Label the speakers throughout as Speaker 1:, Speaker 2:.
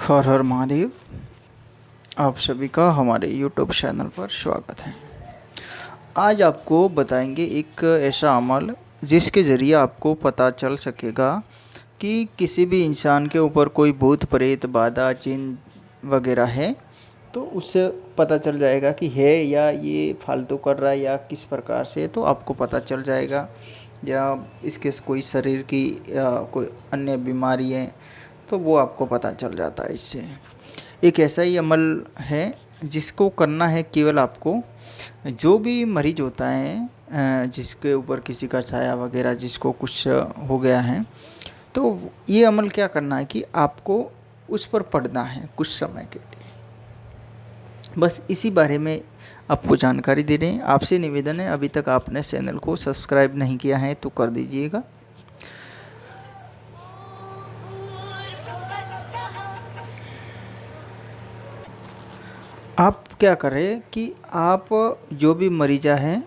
Speaker 1: हर हर महादेव। आप सभी का हमारे YouTube चैनल पर स्वागत है। आज आपको बताएंगे एक ऐसा अमल जिसके ज़रिए आपको पता चल सकेगा कि किसी भी इंसान के ऊपर कोई भूत प्रेत बाधा जिन वगैरह है, तो उससे पता चल जाएगा कि है या ये फालतू कर रहा है या किस प्रकार से, तो आपको पता चल जाएगा। या इसके कोई शरीर की या कोई अन्य बीमारी है तो वो आपको पता चल जाता है। इससे एक ऐसा ही अमल है जिसको करना है केवल आपको। जो भी मरीज होता है जिसके ऊपर किसी का छाया वगैरह जिसको कुछ हो गया है, तो ये अमल क्या करना है कि आपको उस पर पढ़ना है कुछ समय के लिए। बस इसी बारे में आपको जानकारी दे रहे हैं। आपसे निवेदन है, अभी तक आपने चैनल को सब्सक्राइब नहीं किया है तो कर दीजिएगा। आप क्या करें कि आप जो भी मरीजा है,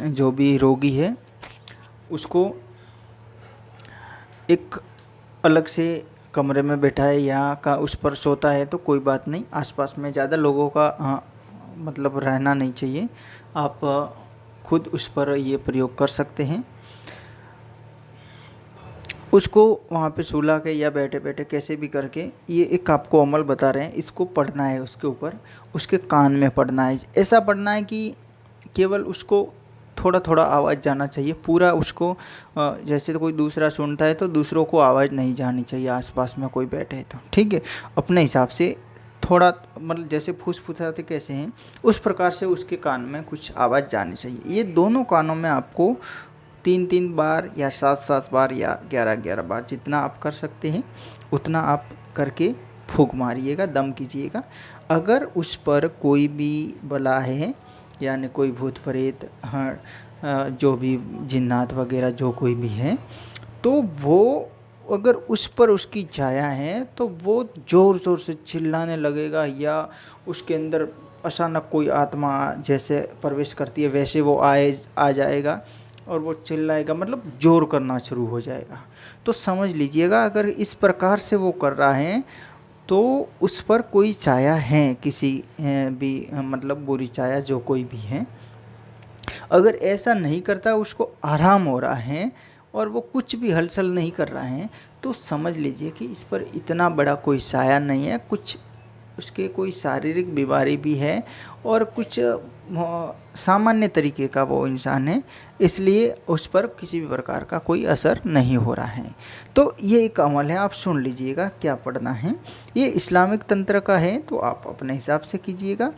Speaker 1: जो भी रोगी है, उसको एक अलग से कमरे में बैठाए या का उस पर सोता है तो कोई बात नहीं। आसपास में ज़्यादा लोगों का मतलब रहना नहीं चाहिए। आप खुद उस पर ये प्रयोग कर सकते हैं। उसको वहाँ पे सुला के या बैठे बैठे कैसे भी करके, ये एक आपको अमल बता रहे हैं, इसको पढ़ना है उसके ऊपर, उसके कान में पढ़ना है। ऐसा पढ़ना है कि केवल उसको थोड़ा थोड़ा आवाज़ जाना चाहिए, पूरा उसको जैसे तो कोई दूसरा सुनता है तो दूसरों को आवाज़ नहीं जानी चाहिए आसपास में कोई बैठे तो, ठीक है। अपने हिसाब से थोड़ा मतलब जैसे फुसफुसाते कैसे हैं उस प्रकार से उसके कान में कुछ आवाज़ जानी चाहिए। ये दोनों कानों में आपको 3-3 बार या 7-7 बार या 11-11 बार जितना आप कर सकते हैं उतना आप करके फूंक मारिएगा, दम कीजिएगा। अगर उस पर कोई भी बला है यानी कोई भूत प्रेत, जो भी जिन्नात वगैरह जो कोई भी है, तो वो अगर उस पर उसकी छाया है तो वो ज़ोर ज़ोर से चिल्लाने लगेगा, या उसके अंदर अचानक कोई आत्मा जैसे प्रवेश करती है वैसे वो आ जाएगा और वो चिल्लाएगा, मतलब जोर करना शुरू हो जाएगा। तो समझ लीजिएगा अगर इस प्रकार से वो कर रहा है तो उस पर कोई छाया है, किसी भी मतलब बुरी छाया जो कोई भी है। अगर ऐसा नहीं करता, उसको आराम हो रहा है और वो कुछ भी हलचल नहीं कर रहा है, तो समझ लीजिए कि इस पर इतना बड़ा कोई साया नहीं है, कुछ उसके कोई शारीरिक बीमारी भी है और कुछ सामान्य तरीके का वो इंसान है, इसलिए उस पर किसी भी प्रकार का कोई असर नहीं हो रहा है। तो ये एक अमल है, आप सुन लीजिएगा क्या पढ़ना है। ये इस्लामिक तंत्र का है तो आप अपने हिसाब से कीजिएगा।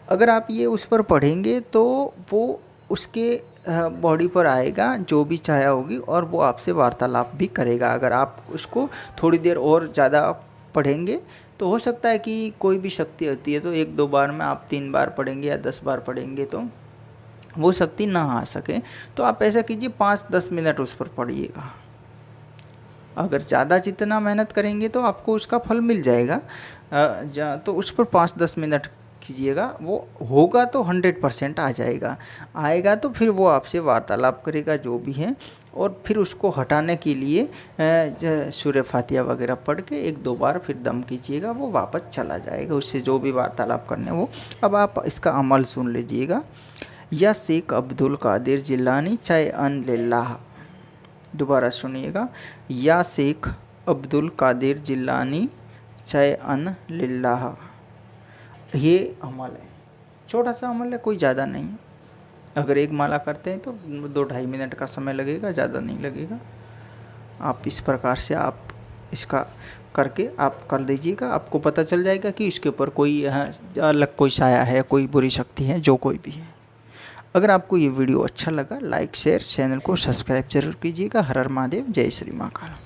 Speaker 1: अगर आप ये उस पर पढ़ेंगे तो वो उसके बॉडी पर आएगा जो भी छाया होगी और वो आपसे वार्तालाप भी करेगा। अगर आप उसको थोड़ी देर और ज़्यादा पढ़ेंगे तो हो सकता है कि कोई भी शक्ति होती है तो 1-2 बार में आप 3 बार पढ़ेंगे या 10 बार पढ़ेंगे तो वो शक्ति ना आ सके। तो आप ऐसा कीजिए 5-10 मिनट उस पर पढ़िएगा। अगर ज़्यादा जितना मेहनत करेंगे तो आपको उसका फल मिल जाएगा। तो उस पर 5-10 मिनट कीजिएगा, वो होगा तो 100% आ जाएगा। आएगा तो फिर वो आपसे वार्तालाप करेगा जो भी है, और फिर उसको हटाने के लिए सूर्य फातिहा वगैरह पढ़ के 1-2 बार फिर दम कीजिएगा, वो वापस चला जाएगा, उससे जो भी वार्तालाप करने वो। अब आप इसका अमल सुन लीजिएगा। या शेख अब्दुल कादिर जिलानी चाहे अन लिल्लाह, दोबारा सुनिएगा। या शेख अब्दुल कादिर जिलानी चाहे अन लिल्लाह, ये अमल है, छोटा सा अमल है, कोई ज़्यादा नहीं है। अगर एक माला करते हैं तो 2-2.5 मिनट का समय लगेगा, ज़्यादा नहीं लगेगा। आप इस प्रकार से आप इसका करके आप कर लीजिएगा, आपको पता चल जाएगा कि इसके ऊपर कोई अलग कोई साया है, कोई बुरी शक्ति है, जो कोई भी है। अगर आपको ये वीडियो अच्छा लगा, लाइक शेयर, चैनल को सब्सक्राइब जरूर कीजिएगा। हर हर महादेव, जय श्री महाकाल।